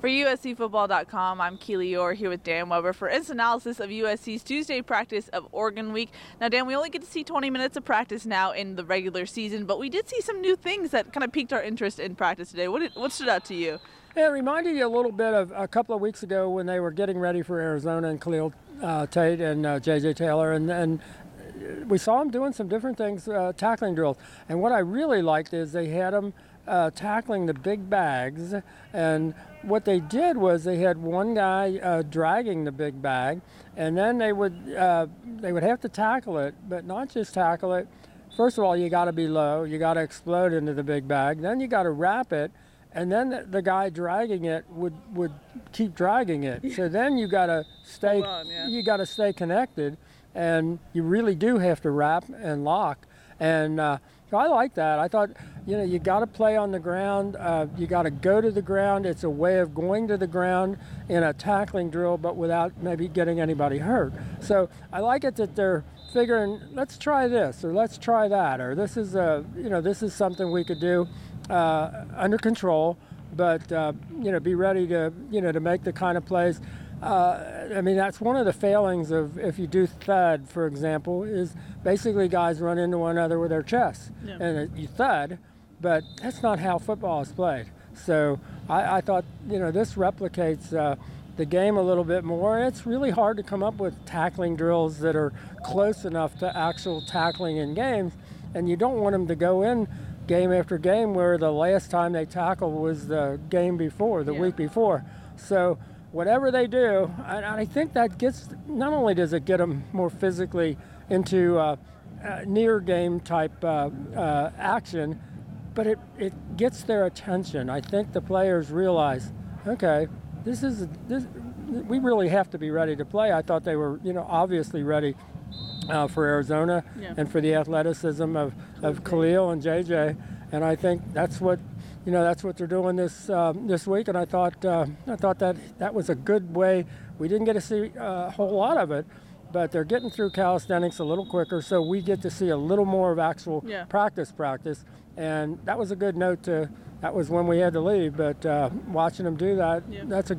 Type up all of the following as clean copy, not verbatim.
For USCFootball.com, I'm Keely Eure here with Dan Weber for instant analysis of USC's Tuesday practice of Oregon week. Now, Dan, we only get to see 20 minutes of practice now in the regular season, but we did see some new things that kind of piqued our interest in practice today. What stood out to you? Yeah, it reminded you a little bit of a couple of weeks ago when they were getting ready for Arizona and Khalil Tate and J.J. Taylor, and we saw them doing some different things, tackling drills. And what I really liked is they had them tackling the big bags, and what they did was they had one guy dragging the big bag, and then they would have to tackle it, but not just tackle it. First of all, you got to be low, you got to explode into the big bag, then you got to wrap it, and then the guy dragging it would keep dragging it. So then you got to stay stay connected, and you really do have to wrap and lock. And so I like that. I thought, you got to play on the ground. You got to go to the ground. It's a way of going to the ground in a tackling drill, but without maybe getting anybody hurt. So I like it that they're figuring, let's try this or let's try that, or this is something we could do under control, but be ready to to make the kind of plays. That's one of the failings of if you do thud, for example, is basically guys run into one another with their chests. Yeah. And you thud, but that's not how football is played. So I thought, this replicates the game a little bit more. And it's really hard to come up with tackling drills that are close enough to actual tackling in games. And you don't want them to go in game after game where the last time they tackled was the game before, the week before. So whatever they do, I think that gets, not only does it get them more physically into near game type action, but it gets their attention. I think the players realize, okay, we really have to be ready to play. I thought they were, obviously ready for Arizona and for the athleticism of Khalil and JJ, and I think that's what they're doing this week. And I thought that was a good way. We didn't get to see a whole lot of it, but they're getting through calisthenics a little quicker, so we get to see a little more of actual practice, and that was a good note that was when we had to leave, but watching them do that, that's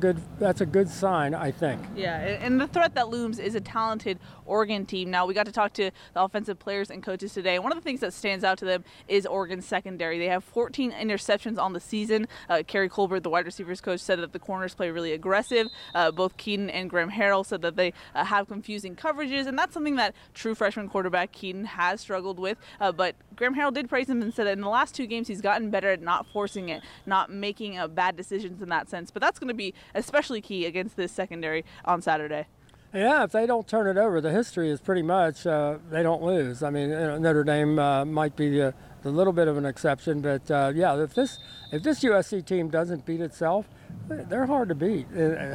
a good sign, I think. Yeah, and the threat that looms is a talented Oregon team. Now, we got to talk to the offensive players and coaches today. One of the things that stands out to them is Oregon's secondary. They have 14 interceptions on the season. Kerry Colbert, the wide receivers coach, said that the corners play really aggressive. Both Keaton and Graham Harrell said that they have confusing coverages, and that's something that true freshman quarterback Keaton has struggled with. But Graham Harrell did praise him and said that in the last 2 games he's gotten better at not forcing it, not making bad decisions in that sense. But that's going to be especially key against this secondary on Saturday. Yeah, if they don't turn it over, the history is pretty much they don't lose. I mean, Notre Dame might be the little bit of an exception, but if this USC team doesn't beat itself, they're hard to beat.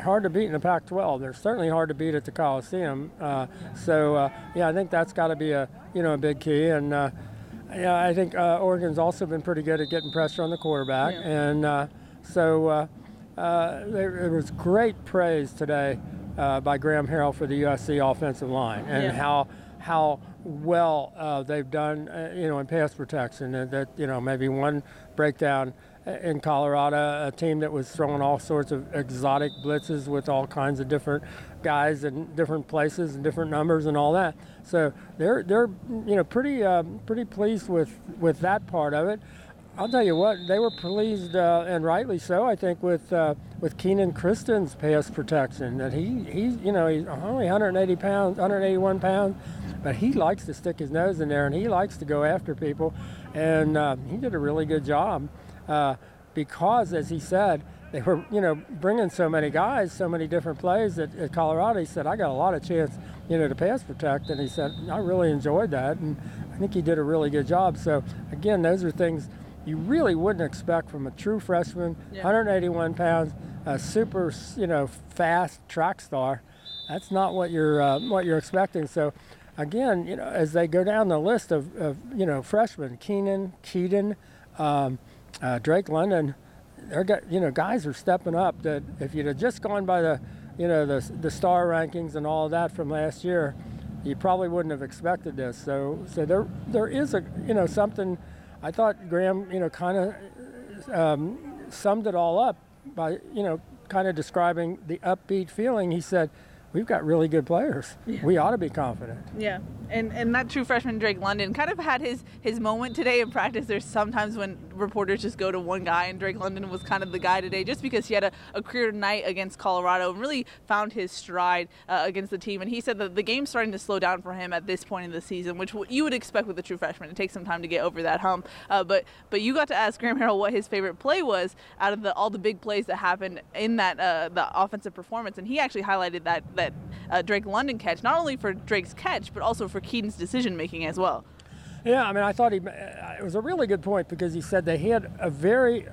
Hard to beat in the Pac-12. They're certainly hard to beat at the Coliseum. I think that's got to be a big key. And I think Oregon's also been pretty good at getting pressure on the quarterback, and there was great praise today by Graham Harrell for the USC offensive line and how well they've done, in pass protection. And that maybe one breakdown in Colorado, a team that was throwing all sorts of exotic blitzes with all kinds of different guys in different places and different numbers and all that. So they're pretty pleased with that part of it. I'll tell you what, they were pleased and rightly so, I think, with Keenan Kristen's pass protection. That he's only 181 pounds, but he likes to stick his nose in there and he likes to go after people, and he did a really good job because, as he said, they were bringing so many guys, so many different plays at Colorado. He said, I got a lot of chance to pass protect, and he said, I really enjoyed that, and I think he did a really good job. So again, those are things you really wouldn't expect from a true freshman, 181 pounds, a super, fast track star. That's not what you're expecting. So, again, as they go down the list of freshmen, Keaton, Drake London, guys are stepping up. That if you'd have just gone by the star rankings and all of that from last year, you probably wouldn't have expected this. So there is something. I thought Graham, kind of summed it all up by, kind of describing the upbeat feeling, he said, we've got really good players. Yeah. We ought to be confident. Yeah, and that true freshman Drake London kind of had his moment today in practice. There's sometimes when reporters just go to one guy, and Drake London was kind of the guy today just because he had a career night against Colorado and really found his stride against the team. And he said that the game's starting to slow down for him at this point in the season, which you would expect with a true freshman. It takes some time to get over that hump. But you got to ask Graham Harrell what his favorite play was out of all the big plays that happened in that the offensive performance, and he actually highlighted that Drake London catch, not only for Drake's catch, but also for Keaton's decision-making as well. Yeah, I mean, I thought it was a really good point because he said they had a very,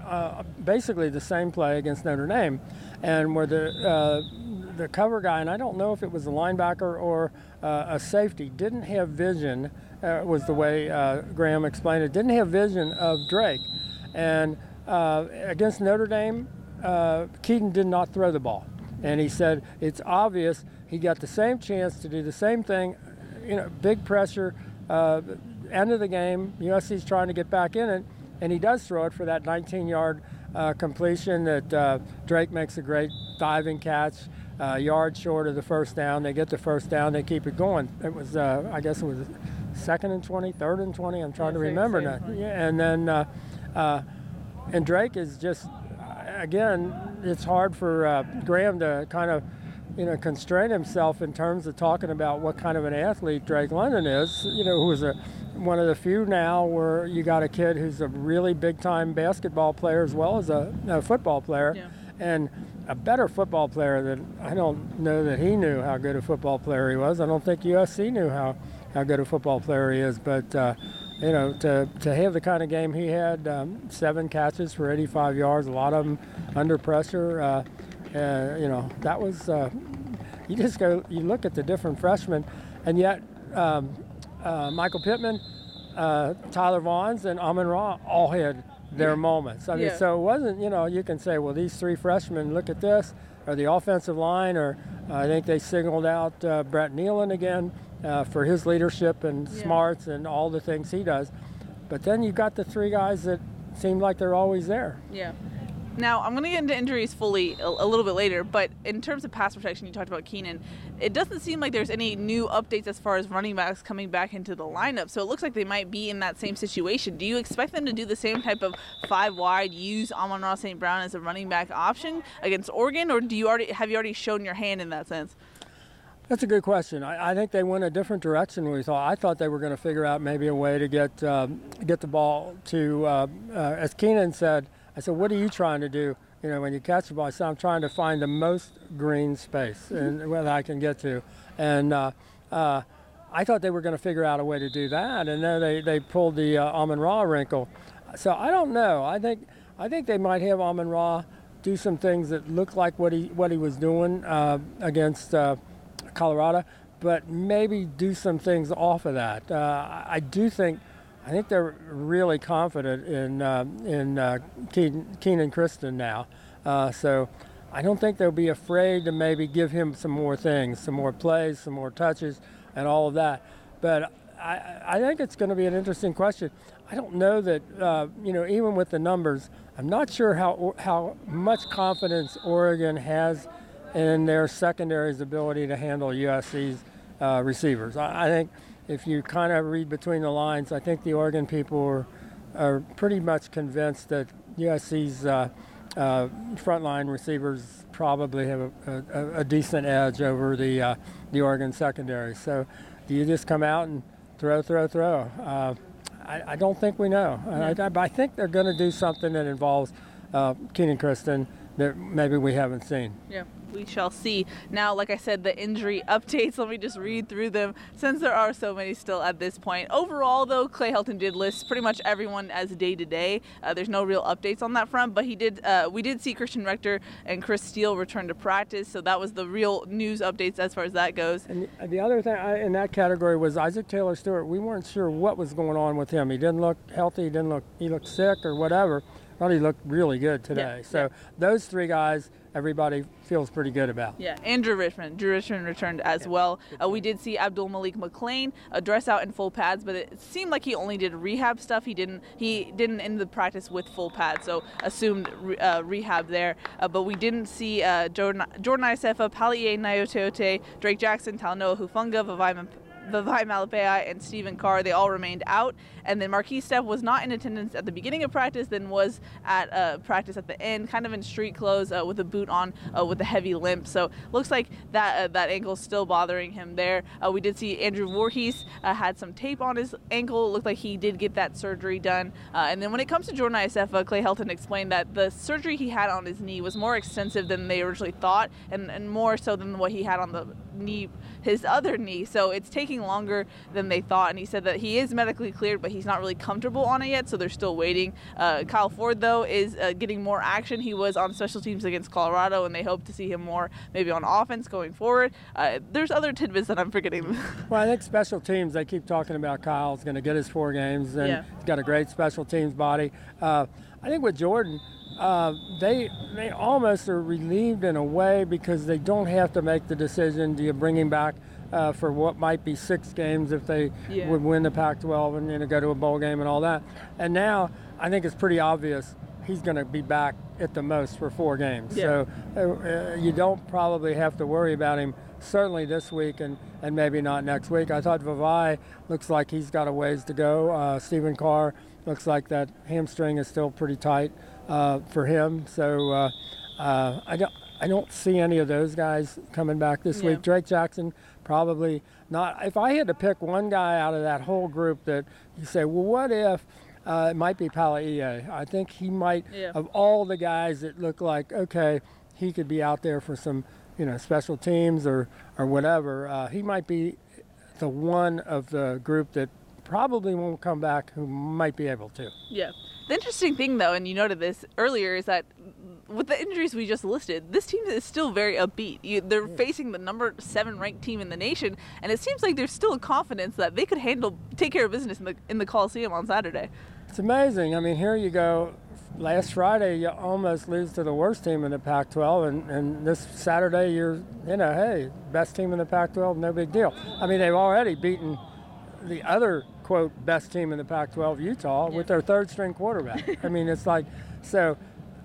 basically the same play against Notre Dame, and where the cover guy, and I don't know if it was a linebacker or a safety, didn't have vision, was the way Graham explained it, didn't have vision of Drake. And against Notre Dame, Keaton did not throw the ball. And he said it's obvious he got the same chance to do the same thing, big pressure, end of the game, USC's trying to get back in it, and he does throw it for that 19-yard completion that Drake makes a great diving catch, yard short of the first down. They get the first down, they keep it going. It was, I guess it was 2nd and 20, 3rd and 20, I'm trying to remember now. Yeah, and then, and Drake is just, again, it's hard for Graham to kind of, constrain himself in terms of talking about what kind of an athlete Drake London is, who was one of the few now where you got a kid who's a really big-time basketball player as well as a football player, and a better football player than, I don't know that he knew how good a football player he was. I don't think USC knew how good a football player he is, but to have the kind of game he had, 7 catches for 85 yards, a lot of them under pressure, that was, you look at the different freshmen, and yet Michael Pittman, Tyler Vaughns, and Amon-Ra all had their moments. I mean, so it wasn't, you can say, well, these 3 freshmen, look at this, or the offensive line, or I think they singled out Brett Nealon again for his leadership and smarts and all the things he does. But then you got the 3 guys that seem like they're always there. Yeah. Now, I'm going to get into injuries fully a little bit later, but in terms of pass protection, you talked about Keenan. It doesn't seem like there's any new updates as far as running backs coming back into the lineup, so it looks like they might be in that same situation. Do you expect them to do the same type of 5 wide, use Amon-Ra St. Brown as a running back option against Oregon, or have you already shown your hand in that sense? That's a good question. I think they went a different direction than we thought. I thought they were going to figure out maybe a way to get the ball to, as Keenan said, I said, what are you trying to do? When you catch the ball, I said, I'm trying to find the most green space and that I can get to. And I thought they were going to figure out a way to do that. And then they pulled the Amon-Ra wrinkle. So I don't know. I think they might have Amon-Ra do some things that look like what he was doing against Colorado, but maybe do some things off of that. I think they're really confident in Keenan Christon now. So I don't think they'll be afraid to maybe give him some more things, some more plays, some more touches, and all of that. But I think it's going to be an interesting question. I don't know that, even with the numbers, I'm not sure how much confidence Oregon has in their secondary's ability to handle USC's receivers. I think if you kind of read between the lines, I think the Oregon people are pretty much convinced that USC's frontline receivers probably have a decent edge over the Oregon secondary. So do you just come out and throw? I don't think we know. I think they're going to do something that involves Keenan Christon that maybe we haven't seen. Yeah. We shall see. Now, like I said, the injury updates, let me just read through them since there are so many still at this point. Overall, though, Clay Helton did list pretty much everyone as day-to-day. There's no real updates on that front, but we did see Christian Rector and Chris Steele return to practice, so that was the real news updates as far as that goes. And the other thing in that category was Isaac Taylor Stewart. We weren't sure what was going on with him. He didn't look healthy. He looked sick or whatever. thought he looked really good today. So those three guys, everybody feels pretty good about. Yeah, and Drew Richmond returned as well. We did see Abdul Malik McClain dress out in full pads, but it seemed like he only did rehab stuff. He didn't end the practice with full pads, so assumed rehab there. But we didn't see Jordan Iosefa, Pali'e Naioteote, Drake Jackson, Talanoa Hufunga, Vavai Malapei, and Stephen Carr. They all remained out. And then Marquise Stepp was not in attendance at the beginning of practice, then was at practice at the end, kind of in street clothes with a boot on with a heavy limp. So looks like that ankle's still bothering him there. We did see Andrew Voorhees had some tape on his ankle. It looked like he did get that surgery done. And then when it comes to Jordan Iosefa, Clay Helton explained that the surgery he had on his knee was more extensive than they originally thought, and more so than what he had on the knee, his other knee. So it's taking longer than they thought. And he said that he is medically cleared, but he's not really comfortable on it yet, so they're still waiting. Kyle Ford, though, is getting more action. He was on special teams against Colorado, and they hope to see him more maybe on offense going forward. There's other tidbits that I'm forgetting. Well, I think special teams, they keep talking about Kyle's going to get his 4 games, and he's got a great special teams body. I think with Jordan, they almost are relieved in a way because they don't have to make the decision, do you bring him back for what might be 6 games if they would win the Pac-12 and go to a bowl game and all that. And now I think it's pretty obvious he's going to be back at the most for 4 games. So you don't probably have to worry about him certainly this week and maybe not next week. I thought Vavai looks like he's got a ways to go. Stephen Carr looks like that hamstring is still pretty tight for him. So I don't see any of those guys coming back this week. Drake Jackson, probably not. If I had to pick one guy out of that whole group that you say, well, what if, it might be Pali'e. I think he might, of all the guys that look like, okay, he could be out there for some, special teams or whatever, he might be the one of the group that probably won't come back who might be able to. Yeah. The interesting thing, though, and you noted this earlier, is that with the injuries we just listed, this team is still very upbeat. They're facing the number 7 ranked team in the nation, and it seems like there's still a confidence that they could take care of business in the Coliseum on Saturday. It's amazing. I mean, here you go. Last Friday, you almost lose to the worst team in the Pac-12, and this Saturday, you're, hey, best team in the Pac-12, no big deal. I mean, they've already beaten the other, quote, best team in the Pac-12, Utah, with their 3rd-string quarterback. I mean, it's like, so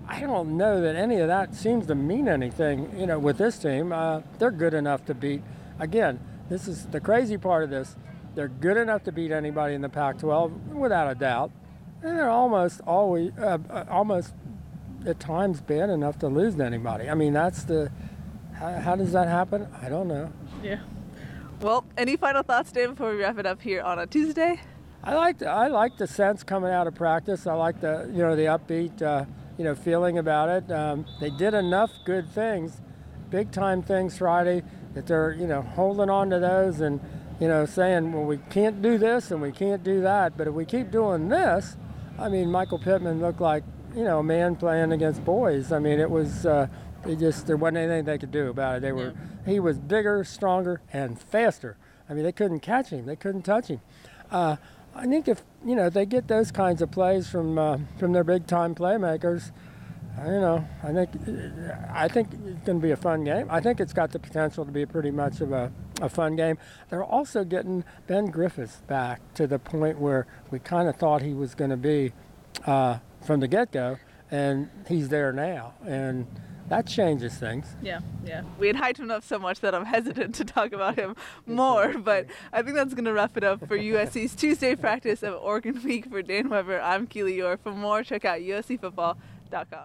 I don't know that any of that seems to mean anything, with this team. They're good enough to beat, again, this is the crazy part of this, they're good enough to beat anybody in the Pac-12, without a doubt. And they're almost at times bad enough to lose to anybody. I mean, that's how does that happen? I don't know. Yeah. Well, any final thoughts, Dave, before we wrap it up here on a Tuesday? I like the sense coming out of practice. I like the upbeat feeling about it. They did enough good things, big time things Friday, that they're holding on to those and saying, well, we can't do this and we can't do that, but if we keep doing this, I mean, Michael Pittman looked like a man playing against boys. I mean, it was there wasn't anything they could do about it. He was bigger, stronger, and faster. I mean, they couldn't catch him. They couldn't touch him. I think if they get those kinds of plays from their big time playmakers, I think it's going to be a fun game. I think it's got the potential to be pretty much of a fun game. They're also getting Ben Griffiths back to the point where we kind of thought he was going to be from the get-go, and he's there now. And that changes things. Yeah. We had hyped him up so much that I'm hesitant to talk about him more, but I think that's going to wrap it up for USC's Tuesday practice of Oregon Week. For Dan Weber, I'm Keely Eure. For more, check out uscfootball.com.